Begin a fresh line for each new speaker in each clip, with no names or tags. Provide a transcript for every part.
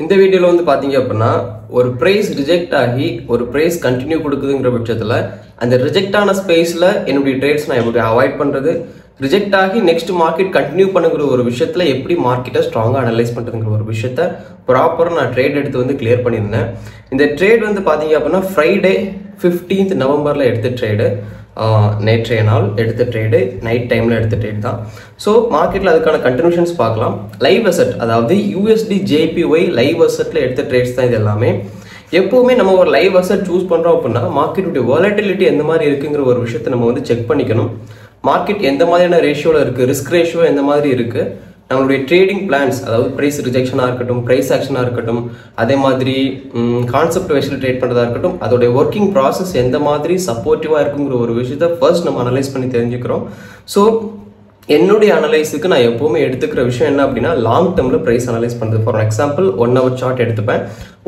இந்த வீடியோல வந்து பாத்தீங்க அப்படின்னா ஒரு பிரைஸ் ரிஜெக்ட் ஆகி ஒரு பிரைஸ் கண்டினியூ கொடுக்குதுங்கிற பட்சத்துல அந்த ரிஜெக்ட் ஆன ஸ்பேஸ்ல என்னுடைய ட்ரேட்ஸ் நான் எப்படி அவாய்ட் பண்றது, ரிஜெக்ட் ஆகி நெக்ஸ்ட் மார்க்கெட் கண்டினியூ பண்ணுங்கிற ஒரு விஷயத்துல எப்படி மார்க்கெட்டை ஸ்ட்ராங்கா அனலைஸ் பண்றதுங்கிற ஒரு விஷயத்த ப்ராப்பரா நான் ட்ரேட் எடுத்து வந்து கிளியர் பண்ணியிருந்தேன். இந்த ட்ரேட் வந்து பாத்தீங்க அப்படின்னா ஃப்ரைடே 15th நவம்பர்ல எடுத்த ட்ரேடு, நேற்றைய நாள் எடுத்த ட்ரேடு, நைட் டைமில் எடுத்த ட்ரேட் தான். ஸோ மார்க்கெட்டில் அதுக்கான கண்டினியூஷன்ஸ் பார்க்கலாம். லைவ் அசெட், அதாவது யூஎஸ்டி ஜேபிஒய் லைவ் அசெட்டில் எடுத்த ட்ரேட்ஸ் தான் இது எல்லாமே. எப்போவுமே நம்ம ஒரு லைவ் அசெட் சூஸ் பண்ணுறோம் அப்படின்னா மார்க்கெட்டுடைய வாலட்டிலிட்டி எந்த மாதிரி இருக்குங்கிற ஒரு விஷயத்தை நம்ம வந்து செக் பண்ணிக்கணும். மார்க்கெட் எந்த மாதிரியான ரேஷியோவில் இருக்குது, ரிஸ்க் ரேஷியோ எந்த மாதிரி இருக்குது, நம்மளுடைய ட்ரேடிங் பிளான்ஸ், அதாவது ப்ரைஸ் ரிஜெக்ஷனாக இருக்கட்டும், ப்ரைஸ் ஆக்ஷனாக இருக்கட்டும், அதே மாதிரி கான்செப்ட் வைஸில் ட்ரேட் பண்ணுறதா இருக்கட்டும், அதோடைய ஒர்க்கிங் ப்ராசஸ் எந்த மாதிரி சப்போர்ட்டிவாக இருக்குங்கிற ஒரு விஷயத்தை ஃபர்ஸ்ட் நம்ம அனலைஸ் பண்ணி தெரிஞ்சுக்கிறோம். ஸோ என்னுடைய அனலைஸுக்கு நான் எப்போவுமே எடுத்துக்கிற விஷயம் என்ன அப்படின்னா லாங் டேர்மில் ப்ரைஸ் அனலைஸ் பண்ணுறது. ஃபார் எக்ஸாம்பிள் 1 hour சார்ட் எடுத்துப்பேன்.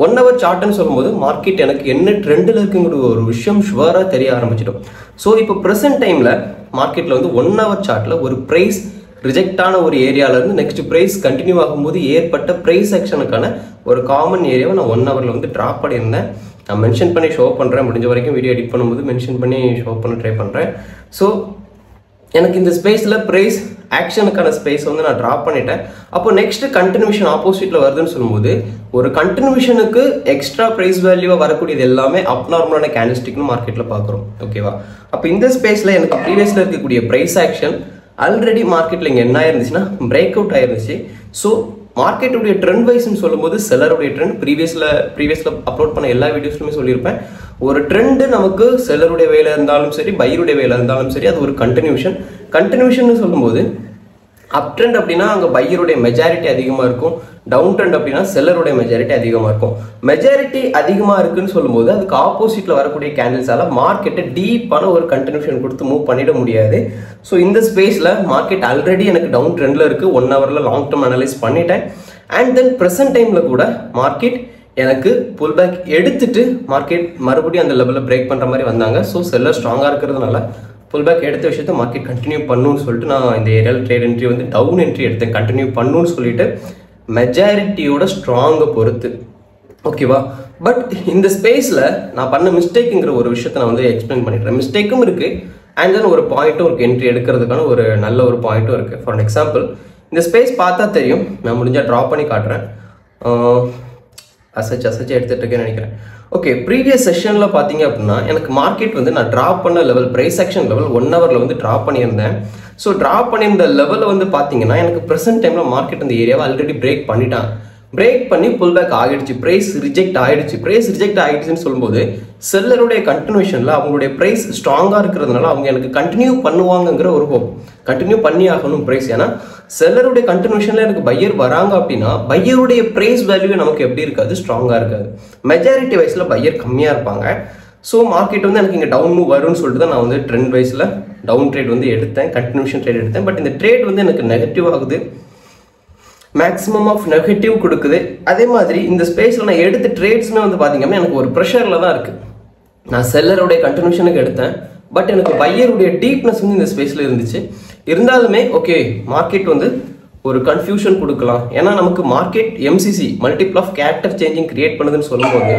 1 hour சார்ட்னு சொல்லும்போது மார்க்கெட் எனக்கு என்ன ட்ரெண்டில் இருக்குங்கிற ஒரு விஷயம் ஷுவராக தெரிய ஆரம்பிச்சிடும். ஸோ இப்போ ப்ரெசென்ட் டைமில் மார்க்கெட்டில் வந்து 1 hour சார்ட்டில் ஒரு ப்ரைஸ் ரிஜெக்ட் ஆன ஒரு ஏரியாவிலேருந்து நெக்ஸ்ட் ப்ரைஸ் கண்டினியூ ஆகும்போது ஏற்பட்ட ப்ரைஸ் ஆக்ஷனுக்கான ஒரு காமன் ஏரியாவை நான் 1 hourல வந்து ட்ராப் பண்ணியிருந்தேன். நான் மென்ஷன் பண்ணி ஷோ பண்ணுறேன், முடிஞ்ச வரைக்கும் வீடியோ எடிட் பண்ணும்போது மென்ஷன் பண்ணி ஷோ பண்ண ட்ரை பண்ணுறேன். ஸோ எனக்கு இந்த ஸ்பேஸில் ப்ரைஸ் ஆக்ஷனுக்கான ஸ்பேஸ் வந்து நான் ட்ராப் பண்ணிட்டேன். அப்போ நெக்ஸ்ட் கண்டினியூஷன் ஆப்போசிட்டில் வருதுன்னு சொல்லும்போது ஒரு கண்டினியூஷனுக்கு எக்ஸ்ட்ரா ப்ரைஸ் வேல்யூவாக வரக்கூடியது எல்லாமே அப்நார்மலான கேண்டில்ஸ்டிக்னு மார்க்கெட்டில் பார்க்குறோம். ஓகேவா? அப்போ இந்த ஸ்பேஸில் எனக்கு ப்ரீவியஸில் இருக்கக்கூடிய ப்ரைஸ் ஆக்ஷன் ஆல்ரெடி மார்க்கெட்டில் இங்கே என்ன ஆயிருந்துச்சுன்னா பிரேக் அவுட் ஆயிருந்துச்சு. ஸோ மார்க்கெட்டுடைய ட்ரெண்ட் வைஸ்ன்னு சொல்லும்போது செல்லருடைய ட்ரெண்ட் ப்ரீவியஸில் அப்லோட் பண்ண எல்லா வீடியோஸ்லுமே சொல்லியிருப்பேன். ஒரு ட்ரெண்டு நமக்கு செல்லருடைய வேலை இருந்தாலும் சரி, பையருடைய வேலை இருந்தாலும் சரி, அது ஒரு கண்டினியூஷன் சொல்லும்போது அப் ட்ரெண்ட் அப்படின்னா அங்கே பையருடைய மெஜாரிட்டி அதிகமாக இருக்கும், டவுன் ட்ரெண்ட் அப்படின்னா செல்லருடைய மெஜாரிட்டி அதிகமாக இருக்கும். மெஜாரிட்டி அதிகமாக இருக்குன்னு சொல்லும்போது அதுக்கு ஆப்போசிட்டில் வரக்கூடிய கேண்டில்ஸால் மார்க்கெட்டை டீப்பான ஒரு கண்டினியூஷன் கொடுத்து மூவ் பண்ணிட முடியாது. ஸோ இந்த ஸ்பேஸில் மார்க்கெட் ஆல்ரெடி எனக்கு டவுன் ட்ரெண்டில் இருக்குது. 1 hourல லாங் டேர்ம் அனலைஸ் பண்ணிட்டேன். அண்ட் தென் ப்ரெசென்ட் டைமில் கூட மார்க்கெட் எனக்கு புல் பேக் எடுத்துட்டு மார்க்கெட் மறுபடியும் அந்த லெவலில் பிரேக் பண்ணுற மாதிரி வந்தாங்க. ஸோ செல்லர் ஸ்ட்ராங்காக இருக்கிறதுனால புல் பேக் எடுத்த விஷயத்த மார்க்கெட் கண்டினியூ பண்ணணும்னு சொல்லிட்டு நான் இந்த ஏரியாவில் ட்ரேட் என்ட்ரி வந்து டவுன் என்ட்ரி எடுத்தேன். கண்டினியூ பண்ணணும்னு சொல்லிட்டு மெஜாரிட்டியோட ஸ்ட்ராங்கை பொறுத்து. ஓகேவா? பட் இந்த ஸ்பேஸில் நான் பண்ண மிஸ்டேக்குங்கிற ஒரு விஷயத்தை நான் வந்து எக்ஸ்பிளைன் பண்ணிடுறேன். மிஸ்டேக்கும் இருக்குது அண்ட் தென் ஒரு பாயிண்ட்டும் இருக்குது, என்ட்ரி எடுக்கிறதுக்கான ஒரு நல்ல ஒரு பாயிண்ட்டும் இருக்குது. ஃபார் எக்ஸாம்பிள் இந்த ஸ்பேஸ் பார்த்தா தெரியும், நான் முடிஞ்சால் ட்ராப் பண்ணி காட்டுறேன். அசச்சு எடுத்துகிட்டு இருக்கேன்னு நினைக்கிறேன். ஓகே, ப்ரீவியஸ் செஷனில் பார்த்தீங்க அப்படின்னா எனக்கு மார்க்கெட் வந்து நான் ட்ராப் பண்ண லெவல், ப்ரைஸ் ஆக்ஷன் லெவல் 1 hourல வந்து ட்ராப் பண்ணியிருந்தேன். ஸோ ட்ராப் பண்ணியிருந்த லெவலில் வந்து பார்த்தீங்கன்னா எனக்கு ப்ரெசென்ட் டைமில் மார்க்கெட் அந்த ஏரியாவை ஆல்ரெடி பிரேக் பண்ணிட்டான். பிரேக் பண்ணி புல் பேக் ஆகிடுச்சு, ப்ரைஸ் ரிஜெக்ட் ஆகிடுச்சு. ப்ரைஸ் ரிஜெக்ட் ஆகிடுச்சுன்னு சொல்லும்போது செல்லருடைய கண்டினியூஷனில் அவங்களுடைய ப்ரைஸ் ஸ்ட்ராங்காக இருக்கிறதுனால அவங்க எனக்கு கண்டினியூ பண்ணுவாங்கங்கிற ஒரு ஹோப். கண்டினியூ பண்ணி ஆகணும் ப்ரைஸ். ஏன்னா செல்லருடைய கண்டினியூஷனில் எனக்கு பையர் வராங்க அப்படின்னா பையருடைய ப்ரைஸ் வேல்யூ நமக்கு எப்படி இருக்காது, ஸ்ட்ராங்காக இருக்காது. மெஜாரிட்டி வைஸில் பையர் கம்மியாக இருப்பாங்க. ஸோ மார்க்கெட் வந்து எனக்கு இங்கே டவுன் மூவ் வரும்னு சொல்லிட்டு தான் நான் வந்து ட்ரெண்ட் வைஸில் டவுன் ட்ரேட் வந்து எடுத்தேன், கண்டினியூஷன் ட்ரேட் எடுத்தேன். பட் இந்த ட்ரேட் வந்து எனக்கு நெகட்டிவ் ஆகுது, மேக்ஸிமம் ஆஃப் நெகட்டிவ் கொடுக்குது. அதே மாதிரி இந்த ஸ்பேஸில் நான் எடுத்த ட்ரேட்ஸுமே வந்து பார்த்தீங்கன்னா எனக்கு ஒரு ப்ரெஷரில் தான் இருக்குது. நான் செல்லருடைய கண்டினியூஷனுக்கு எடுத்தேன், பட் எனக்கு பையருடைய டீப்னஸ் வந்து இந்த ஸ்பேஸில் இருந்துச்சு. இருந்தாலுமே ஓகே, மார்க்கெட் வந்து ஒரு கன்ஃபியூஷன் கொடுக்கலாம். ஏன்னா நமக்கு market MCC multiple of character changing create பண்ணுதுன்னு சொல்லும்போது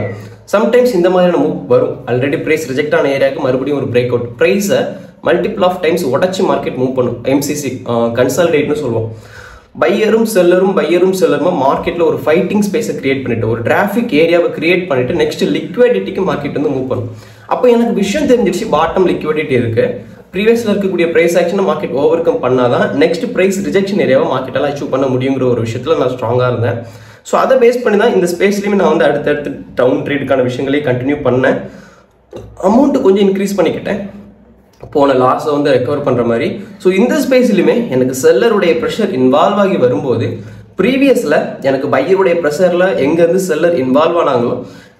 சம்டைம்ஸ் இந்த மாதிரியான மூவ் வரும். ஆல்ரெடி ப்ரைஸ் ரிஜெக்ட் ஆன ஏரியாவுக்கு மறுபடியும் ஒரு பிரேக் அவுட், ப்ரைஸை மல்டிபிள் ஆஃப் டைம்ஸ் உடச்சி மார்க்கெட் மூவ் பண்ணும். MCC கன்சாலிடேட்னு சொல்லுவோம். பையரும் செல்லருமா மார்க்கெட்டில் ஒரு ஃபைட்டிங் ஸ்பேஸை கிரியேட் பண்ணிட்டு ஒரு டிராஃபிக் ஏரியாவை கிரியேட் பண்ணிட்டு நெக்ஸ்ட் லிக்விடிட்டிக்கு மார்க்கெட் வந்து மூவ் பண்ணும். அப்போ எனக்கு விஷயம் தெரிஞ்சிருச்சு, பாட்டம் லிக்விடிட்டி இருக்கு, ப்ரீவியஸில் இருக்கக்கூடிய ப்ரைஸ் ஆக்ஷனை மார்க்கெட் ஓவர் கம் பண்ணாதான் நெக்ஸ்ட் ப்ரைஸ் ரிஜெக்ஷன் ஏரியாவை மார்க்கெட்டால் அச்சீவ் பண்ண முடியுங்கிற ஒரு விஷயத்தில் நான் ஸ்ட்ராங்காக இருந்தேன். ஸோ அதை பேஸ் பண்ணி தான் இந்த ஸ்பேஸ்லையுமே நான் வந்து அடுத்தடுத்து டவுன் ட்ரேடுக்கான விஷயங்களையும் கண்டினியூ பண்ணேன். அமௌண்ட்டு கொஞ்சம் இன்க்ரீஸ் பண்ணிக்கிட்டேன், போன லாஸை வந்து ரெக்கவர் பண்ணுற மாதிரி. ஸோ இந்த ஸ்பேஸ்லையுமே எனக்கு செல்லருடைய ப்ரெஷர் இன்வால்வ் ஆகி வரும்போது ப்ரீவியஸில் எனக்கு பையருடைய ப்ரெஷரில் எங்கேருந்து செல்லர் இன்வால்வ் ஆனாங்களோ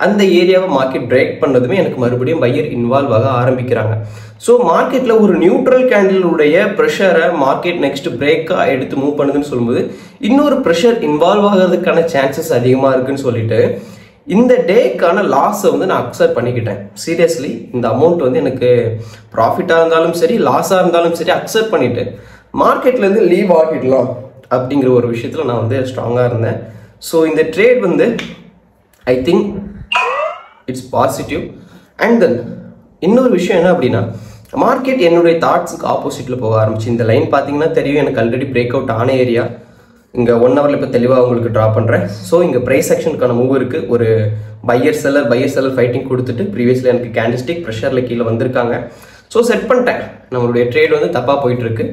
அந்த ஏரியாவை மார்க்கெட் பிரேக் பண்ணதுமே எனக்கு மறுபடியும் பையர் இன்வால்வ் ஆக ஆரம்பிக்கிறாங்க. ஸோ மார்க்கெட்டில் ஒரு நியூட்ரல் கேண்டிலுடைய ப்ரெஷரை மார்க்கெட் நெக்ஸ்ட் பிரேக்காக எடுத்து மூவ் பண்ணுதுன்னு சொல்லும்போது இன்னொரு ப்ரெஷர் இன்வால்வ் ஆகிறதுக்கான சான்சஸ் அதிகமாக இருக்குன்னு சொல்லிட்டு இந்த டேக்கான லாஸை வந்து நான் அக்செப்ட் பண்ணிக்கிட்டேன். சீரியஸ்லி இந்த அமௌண்ட் வந்து எனக்கு ப்ராஃபிட்டாக இருந்தாலும் சரி, லாஸாக இருந்தாலும் சரி அக்செப்ட் பண்ணிவிட்டு மார்க்கெட்லேருந்து லீவ் ஆகிடலாம் அப்படிங்கிற ஒரு விஷயத்தில் நான் வந்து ஸ்ட்ராங்காக இருந்தேன். ஸோ இந்த ட்ரேட் வந்து I think it's positive. And then இன்னொரு விஷயம் என்ன அப்படின்னா, மார்க்கெட் என்னுடைய தாட்ஸுக்கு ஆப்போசிட்டில் போக ஆரம்பிச்சு. இந்த லைன் பார்த்தீங்கன்னா தெரியும், எனக்கு ஆல்ரெடி பிரேக் அவுட் ஆன ஏரியா. இங்கே 1 ஹவரில் இப்போ தெளிவாக உங்களுக்கு ட்ரா பண்ணுறேன். ஸோ இங்கே ப்ரைஸ் ஆக்ஷனுக்கான மூவ் இருக்குது. ஒரு பையர் செல்லர் ஃபைட்டிங் கொடுத்துட்டு ப்ரீவியஸில் எனக்கு கேண்டில்ஸ்டிக் ப்ரெஷரில் கீழே வந்திருக்காங்க. ஸோ செட் பண்ணிட்டேன், நம்மளுடைய ட்ரேட் வந்து தப்பாக போயிட்டுருக்கு,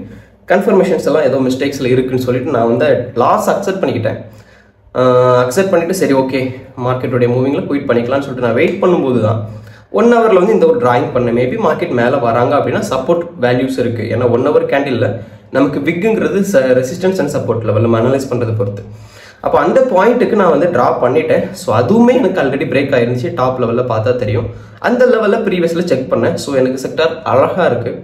கன்ஃபர்மேஷன்ஸ் எல்லாம் ஏதோ மிஸ்டேக்ஸில் இருக்குன்னு சொல்லிட்டு நான் வந்து லாஸ் அக்செப்ட் பண்ணிக்கிட்டேன். அக்செப்ட் பண்ணிவிட்டு சரி ஓகே மார்க்கெட்டுடைய மூவிங்கில் குயிட் பண்ணிக்கலாம்னு சொல்லிட்டு நான் வெயிட் பண்ணும்போது தான் 1 ஹவரில் வந்து இந்த ஒரு டிராயிங் பண்ணேன். மேபி மார்க்கெட் மேலே வராங்க அப்படின்னா சப்போர்ட் வேல்யூஸ் இருக்குது. ஏன்னா 1 ஹவர் கேண்டில் நமக்கு விக்குங்கிறது ரெசிஸ்டன்ஸ் அண்ட் சப்போர்ட் லெவல் நம்ம அனலைஸ் பண்ணுறதை பொறுத்து. அப்போ அந்த பாயிண்ட்டுக்கு நான் வந்து ட்ரா பண்ணிட்டேன். ஸோ அதுவுமே எனக்கு ஆல்ரெடி பிரேக் ஆயிருந்துச்சு. டாப் லெவலில் பார்த்தா தெரியும். அந்த லெவலில் ப்ரீவியஸில் செக் பண்ணேன். ஸோ எனக்கு செக்டார் அழகாக இருக்குது,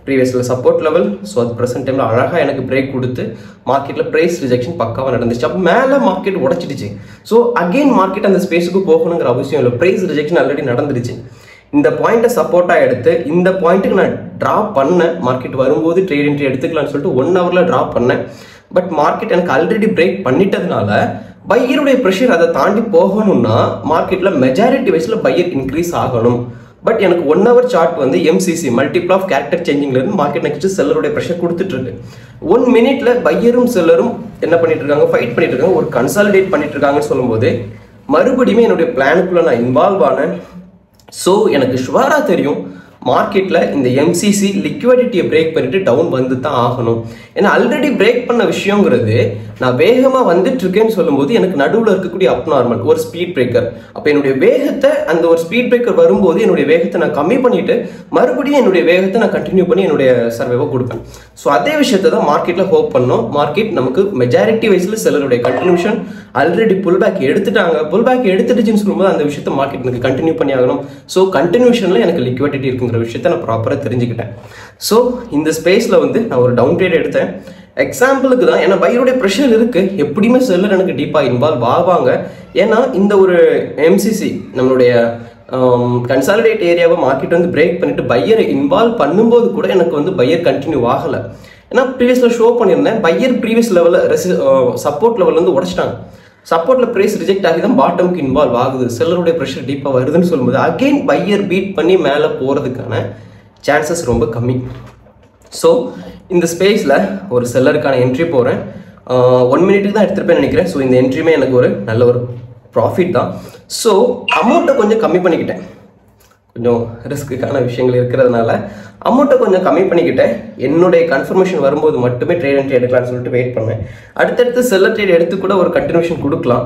ப்ரீவியஸில் சப்போர்ட் லெவல். ஸோ அது ப்ரெசென்ட் டைமில் அழகாக எனக்கு பிரேக் கொடுத்து மார்க்கெட்டில் ப்ரைஸ் ரிஜெக்ஷன் பக்காவாக நடந்துச்சு. அப்போ மேலே மார்க்கெட் உடச்சிடுச்சு. ஸோ அகெயின் மார்க்கெட் அந்த ஸ்பேஸுக்கு போகணுங்கிற அவசியம் இல்லை, ப்ரைஸ் ரிஜெக்ஷன் ஆல்ரெடி நடந்துடுச்சு. இந்த பாயிண்ட்டை சப்போர்ட்டாக எடுத்து இந்த பாயிண்ட்டுக்கு நான் ட்ரா பண்ணேன். மார்க்கெட் வரும்போது ட்ரேட் என்ட்ரி எடுத்துக்கலாம்னு சொல்லிட்டு 1 ஹவரில் ட்ரா பண்ணேன். பட் மார்க்கெட் எனக்கு ஆல்ரெடி பிரேக் பண்ணிட்டதுனால பையருடைய ப்ரெஷர் அதை தாண்டி போகணும்னா மார்க்கெட்டில் மெஜாரிட்டி வைஸில் பையர் இன்க்ரீஸ் ஆகணும். பட் எனக்கு 1 ஹவர் சார்ட் வந்து எம்சிசி மல்டிபிள் ஆஃப் கேரக்டர் சேஞ்சிங்லேருந்து மார்க்கெட் நெக்ஸ்ட் செல்லருடைய ப்ரெஷர் கொடுத்துட்டு இருக்கு. 1 மினிட்ல பையரும் செல்லரும் என்ன பண்ணிட்டு இருக்காங்க, ஃபைட் பண்ணிட்டு இருக்காங்க, ஒரு கன்சாலிடேட் பண்ணிட்டு இருக்காங்கன்னு சொல்லும்போது மறுபடியும் என்னுடைய பிளானுக்குள்ள நான் இன்வால்வ் ஆனேன். ஸோ எனக்கு ஷுவராக தெரியும் மார்க்கெட்டில் இந்த எம்சிசி லிக்விடிட்டியை பிரேக் பண்ணிட்டு டவுன் வந்து தான் ஆகணும். ஏன்னா ஆல்ரெடி பிரேக் பண்ண விஷயங்கிறது நான் வேகமாக வந்துட்டு இருக்கேன்னு சொல்லும்போது எனக்கு நடுவில் இருக்கக்கூடிய அப் நார்மல் ஒரு ஸ்பீட் பிரேக்கர். அப்போ என்னுடைய வேகத்தை அந்த ஒரு ஸ்பீட் பிரேக்கர் வரும்போது என்னுடைய வேகத்தை நான் கம்மி பண்ணிட்டு மறுபடியும் என்னுடைய வேகத்தை நான் கண்டினியூ பண்ணி என்னுடைய சர்வேவை கொடுப்பேன். ஸோ அதே விஷயத்தை தான் மார்க்கெட்டில் ஹோப் பண்ணோம். மார்க்கெட் நமக்கு மெஜாரிட்டி வைஸில் செல்லருடைய கண்டினியூஷன் ஆல்ரெடி புல் பேக் எடுத்துட்டாங்க. புல் பேக் எடுத்துடுச்சுன்னு சொல்லும்போது அந்த விஷயத்தை மார்க்கெட் எனக்கு கண்டினியூ பண்ணி ஆகணும். ஸோ கண்டினியூஷனில் எனக்கு லிக்விடிட்டி இருக்குங்கிற விஷயத்தை நான் ப்ராப்பராக தெரிஞ்சுக்கிட்டேன். ஸோ இந்த ஸ்பேஸில் வந்து நான் ஒரு டவுன் ட்ரேட் எடுத்தேன் எக்ஸாம்பிளுக்கு தான். ஏன்னா பையருடைய ப்ரெஷர் இருக்குது, எப்படியுமே செல்லர் எனக்கு டீப்பாக இன்வால்வ் ஆவாங்க. ஏன்னா இந்த ஒரு எம்சிசி நம்மளுடைய கன்சாலிடேட் ஏரியாவை மார்க்கெட் வந்து பிரேக் பண்ணிட்டு பையரை இன்வால்வ் பண்ணும்போது கூட எனக்கு வந்து பையர் கண்டினியூ ஆகலை. ஏன்னா ப்ரீவியஸில் ஷோ பண்ணியிருந்தேன் பையர் ப்ரீவியஸ் லெவலில் சப்போர்ட் லெவலில் வந்து உடச்சிட்டாங்க. சப்போர்ட்டில் ப்ரைஸ் ரிஜெக்ட் ஆகி தான் பாட்டமுக்கு இன்வால்வ் ஆகுது. செல்லருடைய ப்ரெஷர் டீப்பாக வருதுன்னு சொல்லும்போது அகெயின் பையர் பீட் பண்ணி மேலே போகிறதுக்கான சான்சஸ் ரொம்ப கம்மி. ஸோ இந்த ஸ்பேஸில் ஒரு செல்லருக்கான என்ட்ரி போகிறேன். 1 மினிட்டுக்கு தான் எடுத்துருப்பேன்னு நினைக்கிறேன். ஸோ இந்த என்ட்ரியுமே எனக்கு ஒரு நல்ல ஒரு ப்ராஃபிட் தான். ஸோ அமௌண்ட்டை கொஞ்சம் கம்மி பண்ணிக்கிட்டேன், கொஞ்சம் ரிஸ்க்குக்கான விஷயங்கள் இருக்கிறதுனால அமௌண்ட்டை கொஞ்சம் கம்மி பண்ணிக்கிட்டேன். என்னுடைய கன்ஃபர்மேஷன் வரும்போது மட்டுமே ட்ரேட் என்ட்ரி எடுக்கலாம்னு சொல்லிட்டு வெயிட் பண்ணேன். அடுத்தடுத்து செல்லர் ட்ரேட் எடுத்து கூட ஒரு கண்டினியூஷன் கொடுக்கலாம்.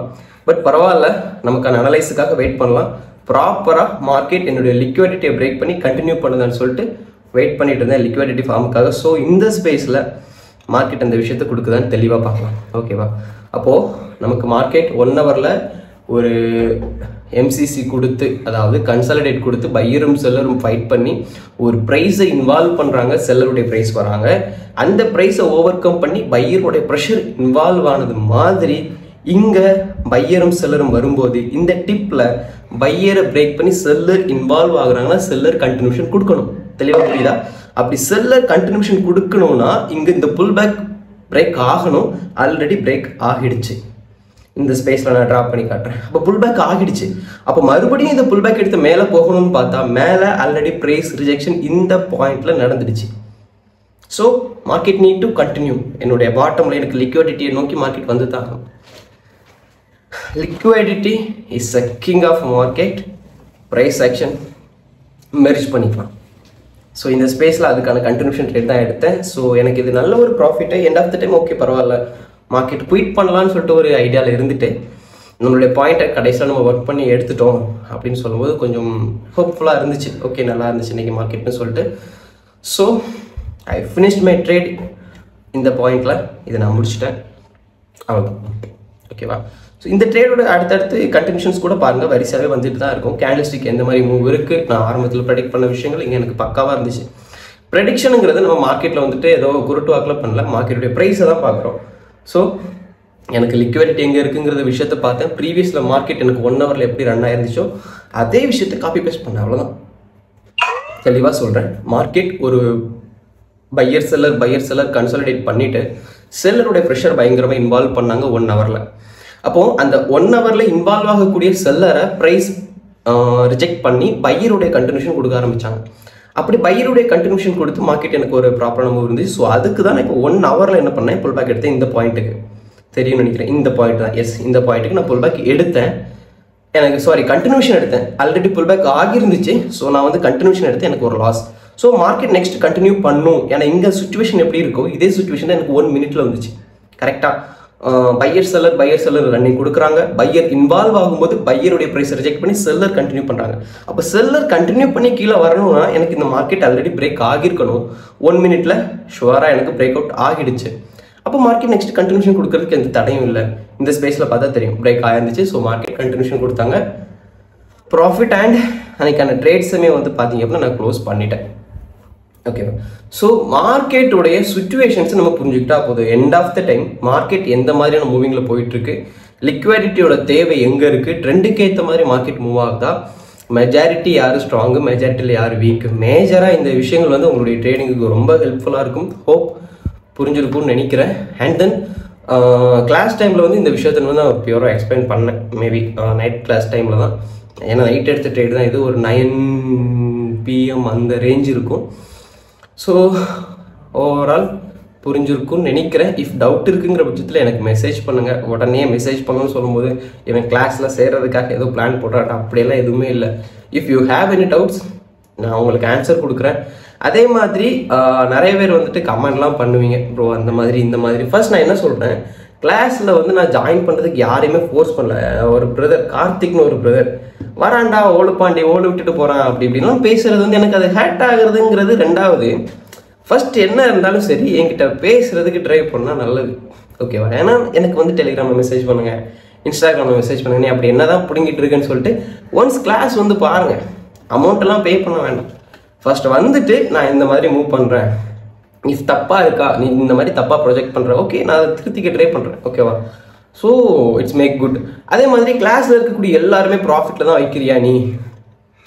பட் பரவாயில்ல, நமக்கான அனலைஸுக்காக வெயிட் பண்ணலாம். ப்ராப்பராக மார்க்கெட் என்னுடைய லிக்விடிட்டியை பிரேக் பண்ணி கண்டினியூ பண்ணுதான்னு சொல்லிட்டு வெயிட் பண்ணிட்டு இருந்தேன் லிக்விடிட்டி ஃபார்முக்காக. ஸோ இந்த ஸ்பேஸில் மார்க்கெட் அந்த விஷயத்தை கொடுக்குதான்னு தெளிவாக பார்க்கலாம். ஓகேவா? அப்போது நமக்கு மார்க்கெட் 1 ஹவரில் ஒரு எம்சிசி கொடுத்து, அதாவது கன்சாலிடேட் கொடுத்து பையரும் செல்லரும் ஃபைட் பண்ணி ஒரு ப்ரைஸை இன்வால்வ் பண்ணுறாங்க. செல்லருடைய ப்ரைஸ் வராங்க, அந்த ப்ரைஸை ஓவர் கம் பண்ணி பையருடைய ப்ரெஷர் இன்வால்வ் ஆனது மாதிரி இங்கே பையரும் செல்லரும் வரும்போது இந்த டிப்பில் பையரை பிரேக் பண்ணி செல்லர் இன்வால்வ் ஆகுறாங்கன்னா செல்லர் கண்டினியூஷன் கொடுக்கணும். தெளிவாக புரியுதா? அப்படி செல்லர் கண்டினியூஷன் கொடுக்கணும்னா இங்கே இந்த புல் பேக் பிரேக் ஆகணும். ஆல்ரெடி பிரேக் ஆகிடுச்சு. இந்த ஸ்பேஸில் நான் ட்ராப் பண்ணி காட்டுறேன். அப்போ புல் பேக் ஆகிடுச்சு. அப்போ மறுபடியும் இந்த புல் பேக் எடுத்து மேலே போகணும்னு பார்த்தா மேலே ஆல்ரெடி ப்ரைஸ் ரிஜெக்ஷன் இந்த பாயிண்டில் நடந்துடுச்சு. So market need to continue. என்னுடைய பாட்டமில் எனக்கு லிக்விடிட்டியை நோக்கி மார்க்கெட் வந்து தான். Liquidity is a king of market. Price action merge பண்ணிக்கலாம். ஸோ இந்த ஸ்பேஸில் அதுக்கான கண்டினியூஷன் ட்ரேட் தான் எடுத்தேன். ஸோ எனக்கு இது நல்ல ஒரு profit. End of the time okay பரவாயில்ல, மார்க்கெட் குயிட் பண்ணலான்னு சொல்லிட்டு ஒரு ஐடியாவில் இருந்துட்டு நம்மளுடைய பாயிண்ட்டை கடைசியில் நம்ம ஒர்க் பண்ணி எடுத்துட்டோம் அப்படின்னு சொல்லும்போது கொஞ்சம் ஹோப்ஃபுல்லாக இருந்துச்சு. ஓகே நல்லா இருந்துச்சு இன்றைக்கி மார்க்கெட்னு சொல்லிட்டு. So I finished my trade இந்த பாயிண்டில். இதை நான் முடிச்சிட்டேன், அவ்வளோதான். ஓகேவா? ஸோ இந்த ட்ரேடோட அடுத்தடுத்து கண்டினியூஷன்ஸ் கூட பாருங்கள், வரிசையாகவே வந்துட்டு தான் இருக்கும். கேண்டில்ஸ்டிக் எந்த மாதிரி மூவ் இருக்குது, நான் ஆரம்பத்தில் ப்ரெடிக்ட் பண்ண விஷயங்கள் இங்கே எனக்கு பக்காவாக இருந்துச்சு. ப்ரெடிக்ஷனுங்கிறது நம்ம மார்க்கெட்டில் வந்துட்டு ஏதோ குருட்டு வாக்கில் பண்ணல, மார்க்கெட்டுடைய ப்ரைஸை தான் பார்க்குறோம். ஸோ எனக்கு லிக்விடிட்டி எங்கே இருக்குங்கிற விஷயத்தை பார்த்தேன். ப்ரீவியஸில் மார்க்கெட் எனக்கு 1 ஹவரில் எப்படி ரன் ஆயிருந்துச்சோ அதே விஷயத்தை காப்பி பேஸ்ட் பண்ணேன், அவ்வளோதான். தெளிவாக சொல்கிறேன். மார்க்கெட் ஒரு பையர் செல்லர் கன்சாலிடேட் பண்ணிவிட்டு செல்லருடைய ப்ரெஷர் பயங்கரமாக இன்வால்வ் பண்ணாங்க 1 ஹவரில். அப்போது அந்த 1 ஹவரில் இன்வால்வ் ஆகக்கூடிய செல்லரை ப்ரைஸ் ரிஜெக்ட் பண்ணி பையருடைய கண்டினியூஷன் கொடுக்க ஆரம்பித்தாங்க. அப்படி பையருடைய கண்டினியூஷன் கொடுத்து மார்க்கெட் எனக்கு ஒரு ப்ராப்பரான மூவ் இருந்துச்சு. ஸோ அதுக்கு தான் நான் இப்போ 1 ஹவரில் என்ன பண்ணேன், புல் பேக் எடுத்தேன். இந்த பாயிண்ட்டுக்கு தெரியும்னு நினைக்கிறேன், இந்த பாயிண்ட் தான். எஸ், இந்த பாயிண்ட்டுக்கு நான் புல் பேக் எடுத்தேன். எனக்கு கண்டினியூஷன் எடுத்தேன். ஆல்ரெடி புல் பேக் ஆகிருந்துச்சு. ஸோ நான் வந்து கண்டினியூஷன் எடுத்து எனக்கு ஒரு loss. So market next continue பண்ணும். ஏன்னா இங்கே சுச்சுவேஷன் எப்படி இருக்கோ இதே சுச்சுவேஷன் தான் எனக்கு 1 மினிட்ல வந்துச்சு. கரெக்டாக பையர் செல்லர் ரன்னிங் கொடுக்குறாங்க. பையர் இன்வால்வ் ஆகும்போது பையருடைய ப்ரைஸ் ரிஜெக்ட் பண்ணி செல்லர் கண்டினியூ பண்ணுறாங்க. அப்போ செல்லர் கண்டினியூ பண்ணி கீழே வரணும்னா எனக்கு இந்த மார்க்கெட் ஆல்ரெடி பிரேக் ஆகிருக்கணும். 1 மினிட்ல ஷுவராக எனக்கு பிரேக் அவுட் ஆகிடுச்சு. அப்போ மார்க்கெட் நெக்ஸ்ட் கண்டினியூஷன் கொடுக்கறதுக்கு எந்த தடையும் இல்லை. இந்த ஸ்பேஸில் பார்த்தா தெரியும் பிரேக் ஆயிருந்துச்சு. ஸோ மார்க்கெட் கண்டினியூஷன் கொடுத்தாங்க. ப்ராஃபிட் அண்ட் அன்னைக்கான ட்ரேட்ஸுமே வந்து பார்த்தீங்க அப்படின்னா நான் க்ளோஸ் பண்ணிட்டேன். ஓகேவா? ஸோ மார்க்கெட்டோடைய சுச்சுவேஷன்ஸ் நம்ம புரிஞ்சுக்கிட்டா போதும். End of the time market எந்த மாதிரியான மூவிங்கில் போயிட்டுருக்கு, லிக்விடிட்டியோட தேவை எங்கே இருக்குது, ட்ரெண்டுக்கு ஏற்ற மாதிரி மார்க்கெட் மூவ் ஆகுதா, மெஜாரிட்டி யார் ஸ்ட்ராங்கு, மெஜாரிட்டியில் யார் வீக்கு, மேஜராக இந்த விஷயங்கள் வந்து உங்களுடைய ட்ரேடிங்குக்கு ரொம்ப ஹெல்ப்ஃபுல்லாக இருக்கும். ஹோப் புரிஞ்சிருக்கும்னு நினைக்கிறேன். அண்ட் தென் கிளாஸ் டைமில் வந்து இந்த விஷயத்தை வந்து நான் பியூராக எக்ஸ்பிளைன் பண்ணேன். மேபி நைட் கிளாஸ் டைமில் தான். ஏன்னா நைட் எடுத்த ட்ரேட் தான் இது. ஒரு 9 PM அந்த ரேஞ்ச் இருக்கும். ஸோ ஓவரால் புரிஞ்சிருக்கும்னு நினைக்கிறேன். இஃப் டவுட் இருக்குங்கிற பட்சத்தில் எனக்கு மெசேஜ் பண்ணுங்கள். உடனே மெசேஜ் பண்ணணும்னு சொல்லும்போது இவன் கிளாஸில் சேர்கிறதுக்காக ஏதோ பிளான் போடுறாட்டா, அப்படியெல்லாம் எதுவுமே இல்லை. If you have any doubts நான் உங்களுக்கு ஆன்சர் கொடுக்குறேன். அதே மாதிரி நிறைய பேர் வந்துட்டு கமெண்ட்லாம் பண்ணுவீங்க, ப்ரோ அந்த மாதிரி இந்த மாதிரி. ஃபர்ஸ்ட் நான் என்ன சொல்கிறேன், கிளாஸில் வந்து நான் ஜாயின் பண்ணுறதுக்கு யாரையுமே ஃபோர்ஸ் பண்ணல. ஒரு பிரதர் கார்த்திக்னு ஒரு பிரதர் வராண்டா ஓடு பாண்டி ஓடு விட்டுட்டு போகிறான் அப்படி இப்படிலாம் பேசுகிறது வந்து எனக்கு அது ஹேட் ஆகுறதுங்கிறது ரெண்டாவது. ஃபர்ஸ்ட் என்ன இருந்தாலும் சரி என்கிட்ட பேசுகிறதுக்கு ட்ரை பண்ணால் நல்லது. ஓகேவா? ஏன்னா எனக்கு வந்து டெலிகிராமில் மெசேஜ் பண்ணுங்கள், இன்ஸ்டாகிராமில் மெசேஜ் பண்ணுங்க, நீ அப்படி என்ன தான் பிடிங்கிட்டு இருக்குன்னு சொல்லிட்டு ஒன்ஸ் கிளாஸ் வந்து பாருங்கள். அமௌண்ட்டெல்லாம் பே பண்ண வேண்டாம். ஃபர்ஸ்ட் வந்துட்டு நான் இந்த மாதிரி மூவ் பண்ணுறேன், நீ தப்பாக இருக்கா, நீ இந்த மாதிரி தப்பாக ப்ரொஜெக்ட் பண்ணுற, ஓகே நான் அதை திருத்திக்க ட்ரை பண்ணுறேன். ஓகேவா? So it's make good. அதே மாதிரி கிளாஸில் இருக்கக்கூடிய எல்லாருமே ப்ராஃபிட்டில் தான் வைக்கிறியா நீ?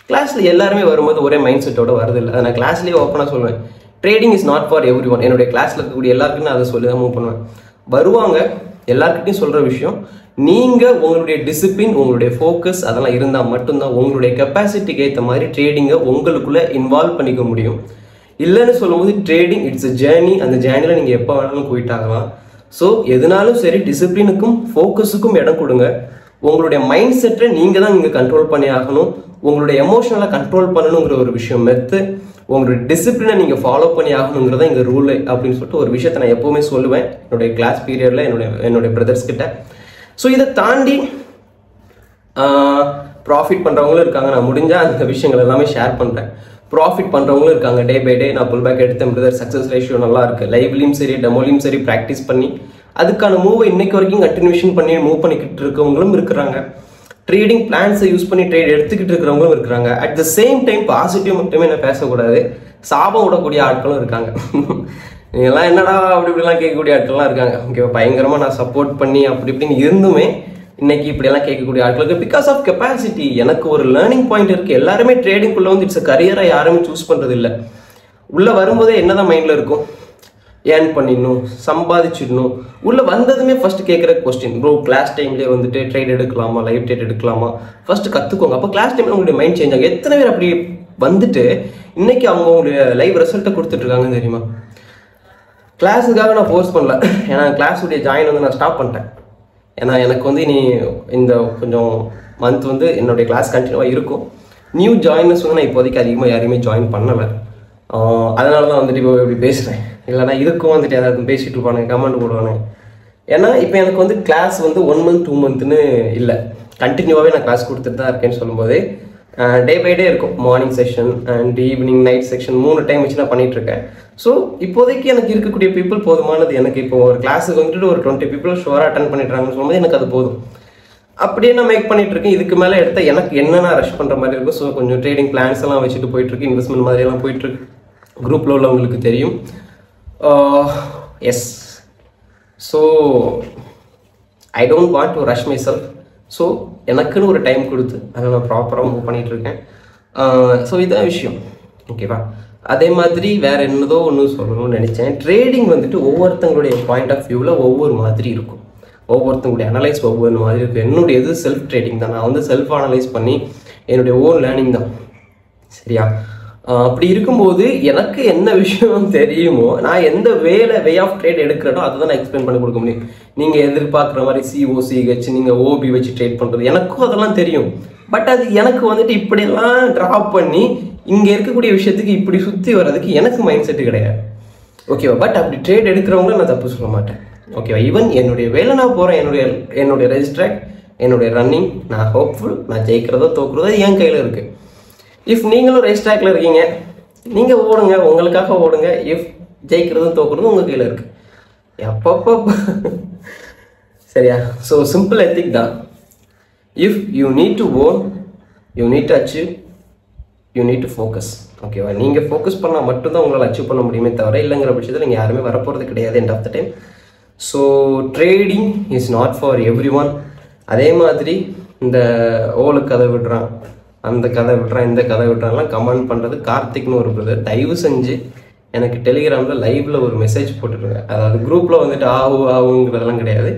கிளாஸில் எல்லாருமே வரும்போது ஒரே மைண்ட் செட்டோட வருதில்லை. அதை நான் கிளாஸ்லேயே ஓப்பனாக சொல்லுவேன். Trading is not for every one. என்னுடைய கிளாஸில் இருக்கக்கூடிய எல்லாருக்குமே நான் அதை சொல்லி தான் மூவ் பண்ணுவேன். வருவாங்க எல்லாருக்கிட்டையும் சொல்கிற விஷயம், நீங்கள் உங்களுடைய டிசிப்ளின், உங்களுடைய ஃபோக்கஸ் அதெல்லாம் இருந்தால் மட்டும்தான் உங்களுடைய கெப்பாசிட்டிக்கு ஏற்ற மாதிரி ட்ரேடிங்கை உங்களுக்குள்ளே இன்வால்வ் பண்ணிக்க முடியும். இல்லைன்னு சொல்லும்போது ட்ரேடிங் இட்ஸ் அ ஜேர்னி. அந்த ஜேர்னியில் நீங்கள் எப்போ வேணாலும் போயிட்டாகலாம். ஸோ எதுனாலும் சரி டிசிப்ளினுக்கும் ஃபோக்கஸுக்கும் இடம் கொடுங்க. உங்களுடைய மைண்ட் செட்டை நீங்கள் தான் இங்கே கண்ட்ரோல் பண்ணி ஆகணும். உங்களுடைய எமோஷனலை கண்ட்ரோல் பண்ணணுங்கிற ஒரு விஷயம் மெத்து, உங்களுடைய டிசிப்ளினை நீங்கள் ஃபாலோ பண்ணி ஆகணுங்கிறத இங்கே ரூல் அப்படின்னு சொல்லிட்டு ஒரு விஷயத்தை நான் எப்போவுமே சொல்லுவேன் என்னுடைய கிளாஸ் பீரியடில் என்னுடைய பிரதர்ஸ் கிட்ட. ஸோ இதை தாண்டி ப்ராஃபிட் பண்ணுறவங்களும் இருக்காங்க. நான் முடிஞ்சால் அந்த விஷயங்கள் எல்லாமே ஷேர் பண்ணுறேன். ப்ராஃபிட் பண்ணுறவங்களும் இருக்காங்க. டே பை டே நான் புல் பேக் எடுத்தேன் பிரதர், சக்ஸஸ் ரேஷியோ நல்லா இருக்குது, லைவ்லையும் சரி டெமோலையும் சரி ப்ராக்டிஸ் பண்ணி அதுக்கான மூவை இன்னைக்கு வரைக்கும் கண்டினியூஷன் பண்ணி மூவ் பண்ணிக்கிட்டு இருக்கவங்களும் இருக்கிறாங்க. ட்ரேடிங் பிளான்ஸை யூஸ் பண்ணி ட்ரேட் எடுத்துக்கிட்டு இருக்கிறவங்களும் இருக்கிறாங்க. At the same time positive மட்டுமே நான் பேசக்கூடாது, சாபம் விடக்கூடிய ஆட்களும் இருக்காங்க. நீங்கள்லாம் என்னடா அப்படி இப்படிலாம் கேட்கக்கூடிய ஆட்கள்லாம் இருக்காங்க. ஓகே, பயங்கரமாக நான் சப்போர்ட் பண்ணி அப்படி இப்படின்னு இருந்துமே இன்னைக்கு இப்படியெல்லாம் கேட்கக்கூடிய ஆட்களுக்கு பிகாஸ் ஆஃப் கெப்பாசிட்டி. எனக்கு ஒரு லேர்னிங் பாயிண்ட் இருக்குது. எல்லாருமே ட்ரேடிங்குள்ளே வந்து இட்ஸ் கரியராக யாருமே சூஸ் பண்ணுறது இல்லை. உள்ளே வரும்போதே என்னதான் மைண்டில் இருக்கும், ஏர்ன் பண்ணிடணும், சம்பாதிச்சிடணும். உள்ளே வந்ததுமே ஃபர்ஸ்ட் கேட்குற கொஸ்டின், ப்ரோ கிளாஸ் டைம்லேயே வந்துட்டு ட்ரேட் எடுக்கலாமா, லைவ் ட்ரேட் எடுக்கலாமா, ஃபர்ஸ்ட் கற்றுக்கோங்க. அப்போ கிளாஸ் டைமில் உங்களுடைய மைண்ட் சேஞ்ச் ஆகும். எத்தனை பேர் அப்படி வந்துட்டு இன்னைக்கு அவங்களுடைய லைவ் ரிசல்ட்டை கொடுத்துட்ருக்காங்கன்னு தெரியுமா? கிளாஸுக்காக நான் ஃபோர்ஸ் பண்ணல. ஏன்னா கிளாஸுடைய ஜாயின் வந்து நான் ஸ்டாப் பண்ணிட்டேன். ஏன்னா எனக்கு வந்து இனி இந்த கொஞ்சம் மந்த் வந்து என்னுடைய கிளாஸ் கண்டினியூவாக இருக்கும். நியூ ஜாயினர்ஸ் வந்து நான் இப்போதைக்கு அதிகமாக யாரையுமே ஜாயின் பண்ணலை. அதனால தான் வந்துட்டு இப்போ இப்படி பேசுகிறேன். இல்லைனா இதுக்கும் வந்துட்டு ஏதாவது பேசிகிட்டு இருப்பானுங்க, கமெண்ட் போடுவானுங்க. ஏன்னா இப்போ எனக்கு வந்து கிளாஸ் வந்து 1 month 2 monthன்னு இல்லை, கண்டினியூவாகவே நான் கிளாஸ் கொடுத்துட்டு தான் இருக்கேன்னு சொல்லும்போது டே பை டே இருக்கும். Morning section and evening night section 3 time வச்சு நான் பண்ணிகிட்ருக்கேன். ஸோ இப்போதைக்கு எனக்கு இருக்கக்கூடிய பீப்புள் போதுமானது. எனக்கு இப்போ ஒரு கிளாஸுக்கு வந்துட்டு ஒரு 20 people ஷுவராக அட்டன் பண்ணிட்டுறாங்கன்னு சொல்லும்போது எனக்கு அது போதும். அப்படியே நான் மேக் பண்ணிகிட்ருக்கேன். இதுக்கு மேலே எடுத்தால் எனக்கு என்னென்ன ரஷ் பண்ணுற மாதிரி இருக்கும். ஸோ கொஞ்சம் ட்ரேடிங் பிளான்ஸ் எல்லாம் வச்சுட்டு போயிட்டுருக்கு, இன்வெஸ்ட்மெண்ட் மாதிரியெல்லாம் போயிட்டுருக்கு. குரூப்பில் உள்ளவங்களுக்கு தெரியும். Yes, so I don't want to rush myself. So எனக்குன்னு ஒரு டைம் கொடுத்து அதை நான் ப்ராப்பராக மூவ் பண்ணிகிட்ருக்கேன். ஸோ இதான் விஷயம். ஓகேவா? அதே மாதிரி வேறு என்னதோ ஒன்று சொல்லணும்னு நினச்சேன். ட்ரேடிங் வந்துட்டு ஒவ்வொருத்தங்களுடைய பாயிண்ட் ஆஃப் வியூவில் ஒவ்வொரு மாதிரி இருக்கும். ஒவ்வொருத்தங்களுடைய அனலைஸ் ஒவ்வொரு மாதிரி இருக்குது. என்னுடைய இது செல்ஃப் ட்ரேடிங் தான். நான் வந்து செல்ஃப் அனலைஸ் பண்ணி என்னுடைய ஓன் லேர்னிங் தான். சரியா? அப்படி இருக்கும்போது எனக்கு என்ன விஷயம் தெரியுமோ, நான் எந்த வே ஆஃப் ட்ரேட் எடுக்கிறேனோ அதை தான் நான் எக்ஸ்பிளைன் பண்ணி கொடுக்க முடியும். நீங்கள் எதிர்பார்க்குற மாதிரி COCH நீங்கள் OB வச்சு ட்ரேட் பண்ணுறது எனக்கும் அதெல்லாம் தெரியும். பட் அது எனக்கு வந்துட்டு இப்படியெல்லாம் ட்ராப் பண்ணி இங்கே இருக்கக்கூடிய விஷயத்துக்கு இப்படி சுற்றி வர்றதுக்கு எனக்கு மைண்ட் செட்டு கிடையாது. ஓகேவா? பட் அப்படி ட்ரேட் எடுக்கிறவங்கள நான் தப்பு சொல்ல மாட்டேன். ஓகேவா? ஈவன் என்னுடைய வேலை நான் போகிறேன், என்னுடைய ரெஜிஸ்ட்ராக், என்னுடைய ரன்னிங், நான் ஹோப்ஃபுல், நான் ஜெயிக்கிறதோ தோக்குறதோ என் கையில் இருக்குது. இஃப் நீங்களும் ரேஸ் ட்ராக்ல இருக்கீங்க, நீங்கள் ஓடுங்க, உங்களுக்காக ஓடுங்க. இஃப் ஜெயிக்கிறதும் தோக்குறதும் உங்கள் கையில் இருக்குது. எப்பப்போ சரியா? ஸோ சிம்பிள் எத்திக் தான். If you need to own, you need to achieve, you need to focus. ஓகேவா? நீங்கள் ஃபோக்கஸ் பண்ணால் மட்டும்தான் உங்களால் அச்சீவ் பண்ண முடியுமே தவிர, இல்லைங்கிற பட்சத்தில் நீங்கள் யாருமே வரப்போகிறது கிடையாது end of the time. So trading is not for everyone. அதே மாதிரி இந்த ஓலு கதை விடுறான், அந்த கதை விட்றான், இந்த கதை விட்றான்லாம் கமெண்ட் பண்ணுறது கார்த்திக்னு ஒரு பிரதர். தயவு செஞ்சு எனக்கு டெலிகிராமில் லைவில் ஒரு மெசேஜ் போட்டுருங்க. அதாவது குரூப்பில் வந்துட்டு ஆகுங்கிறதெல்லாம் கிடையாது.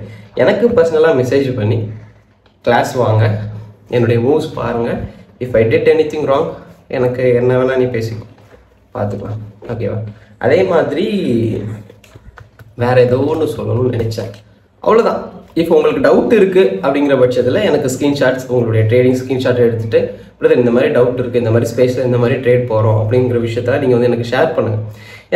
எனக்கு பர்சனலாக மெசேஜ் பண்ணி கிளாஸ் வாங்க, என்னுடைய மூவ்ஸ் பாருங்கள். If I did any thing wrong, எனக்கு என்ன வேணால் நீ பேசிக்கோ, பார்த்துக்கலாம். ஓகேவா? அதே மாதிரி வேறு ஏதோ ஒன்று சொல்லணும்னு நினச்சேன், அவ்வளோதான். இப்போ உங்களுக்கு டவுட் இருக்குது அப்படிங்கிற பட்சத்தில் எனக்கு ஸ்க்ரீன்ஷாட்ஸ், உங்களுடைய ட்ரேடிங் ஸ்க்ரீன்ஷாட் எடுத்துகிட்டு, பிரதர் இந்த மாதிரி டவுட் இருக்குது, இந்த மாதிரி ஸ்பேஸில் இந்த மாதிரி ட்ரேட் போகிறோம் அப்படிங்கிற விஷயத்த நீங்கள் வந்து எனக்கு ஷேர் பண்ணுங்கள்.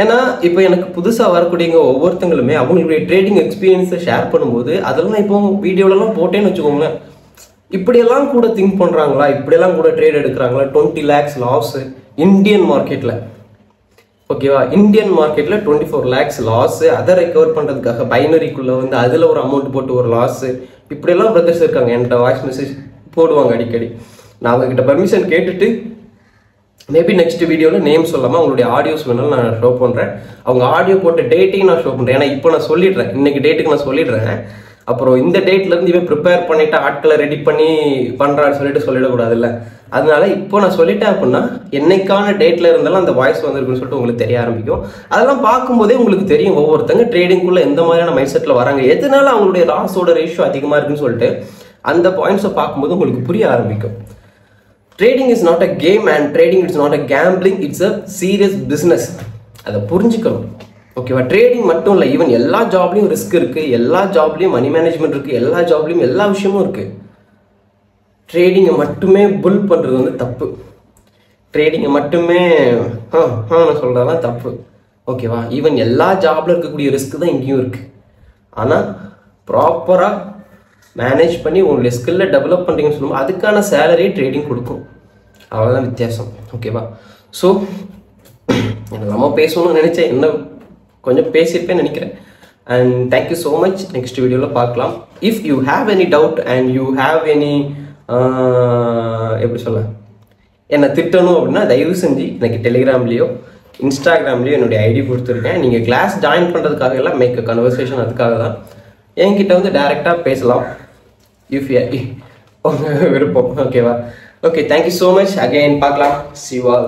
ஏன்னா இப்போ எனக்கு புதுசாக வரக்கூடியவங்க ஒவ்வொருத்தங்களுமே அவங்களுடைய ட்ரேடிங் எக்ஸ்பீரியன்ஸை ஷேர் பண்ணும்போது அதெல்லாம் இப்போ வீடியோலலாம் போட்டேன்னு வச்சுக்கோங்களேன், இப்படியெல்லாம் கூட திங்க் பண்ணுறாங்களா, இப்படியெல்லாம் கூட ட்ரேட் எடுக்கிறாங்களா. 20 lakhs லாஸு இந்தியன் மார்க்கெட்டில். ஓகேவா? இந்தியன் மார்க்கெட்டில் 24 lakhs லாஸு. அதை ரெக்கவர் பண்ணுறதுக்காக பைனரிக்குள்ளே வந்து அதில் ஒரு அமௌண்ட் போட்டு ஒரு லாஸு. இப்படியெல்லாம் பிரதர்ஸ் இருக்காங்க. என்கிட்ட வாய்ஸ் மெசேஜ் போடுவாங்க அடிக்கடி. நான் அவங்ககிட்ட பர்மிஷன் கேட்டுட்டு மேபி நெக்ஸ்ட் வீடியோவில் நேம் சொல்லாமல் அவங்களுடைய ஆடியோஸ் வேணாலும் நான் ஷோ பண்ணுறேன். அவங்க ஆடியோ போட்ட டேட்டையும் நான் ஷோ பண்ணுறேன். ஏன்னா இப்போ நான் சொல்லிடுறேன், இன்னைக்கு டேட்டுக்கு நான் சொல்லிடுறேன். அப்புறம் இந்த டேட்லேருந்து இவன் ப்ரிப்பேர் பண்ணிவிட்டு ஆட்களை ரெடி பண்ணி பண்ணுறான்னு சொல்லிடக்கூடாதுல்ல. அதனால இப்போ நான் சொல்லிட்டேன் அப்படின்னா என்னைக்கான டேட்டில் இருந்தாலும் அந்த வாய்ஸ் வந்திருக்குன்னு சொல்லிட்டு உங்களுக்கு தெரிய ஆரம்பிக்கும். அதெல்லாம் பார்க்கும்போதே உங்களுக்கு தெரியும் ஒவ்வொருத்தங்க ட்ரேடிங்குள்ளே எந்த மாதிரியான மைண்ட் செட்டில் வராங்க, எதனால அவங்களுடைய லாஸோட ரேஷியோ அதிகமாக இருக்குன்னு சொல்லிட்டு அந்த பாயிண்ட்ஸை பார்க்கும்போது உங்களுக்கு புரிய ஆரம்பிக்கும். Trading is not a game and trading it's not a gambling, it's a serious business. அதை புரிஞ்சுக்கணும். ஓகேவா? ட்ரேடிங் மட்டும் இல்லை, ஈவன் எல்லா ஜாப்லையும் ரிஸ்க் இருக்குது, எல்லா ஜாப்லையும் மணி மேனேஜ்மெண்ட் இருக்குது, எல்லா ஜாப்லையும் எல்லா விஷயமும் இருக்குது. ட்ரேடிங்கை மட்டுமே புல் பண்ணுறது வந்து தப்பு. ட்ரேடிங்கை மட்டுமே நான் சொல்கிறதெல்லாம் தப்பு. ஓகேவா? ஈவன் எல்லா ஜாப்ல இருக்கக்கூடிய ரிஸ்க் தான் இங்கேயும் இருக்குது. ஆனால் ப்ராப்பராக மேனேஜ் பண்ணி உங்களுடைய ஸ்கில்லை டெவலப் பண்ணுறீங்கன்னு சொல்லும்போது அதுக்கான சேலரி ட்ரேடிங் கொடுக்கும். அவ்வளோதான் வித்தியாசம். ஓகேவா? ஸோ என்னெல்லாமோ பேசணும்னு நினச்சேன், என்ன கொஞ்சம் பேசியிருப்பேன்னு நினைக்கிறேன். And thank you so much. Next வீடியோவில் பார்க்கலாம். If you have any doubt and you have any எப்படி சொல்ல, என்னை திட்டணும் அப்படின்னா தயவு செஞ்சு எனக்கு டெலிகிராம்லேயோ இன்ஸ்டாகிராம்லேயோ என்னுடைய ஐடி கொடுத்துருக்கேன். நீங்கள் கிளாஸ் ஜாயின் பண்ணுறதுக்காக எல்லாம் மேக் அ கன்வர்சேஷன், அதுக்காக தான். என்கிட்ட வந்து டைரெக்டாக பேசலாம் இஃப் உங்கள் விருப்பம். ஓகேவா? Okay, thank you so much. Again பார்க்கலாம். See you all.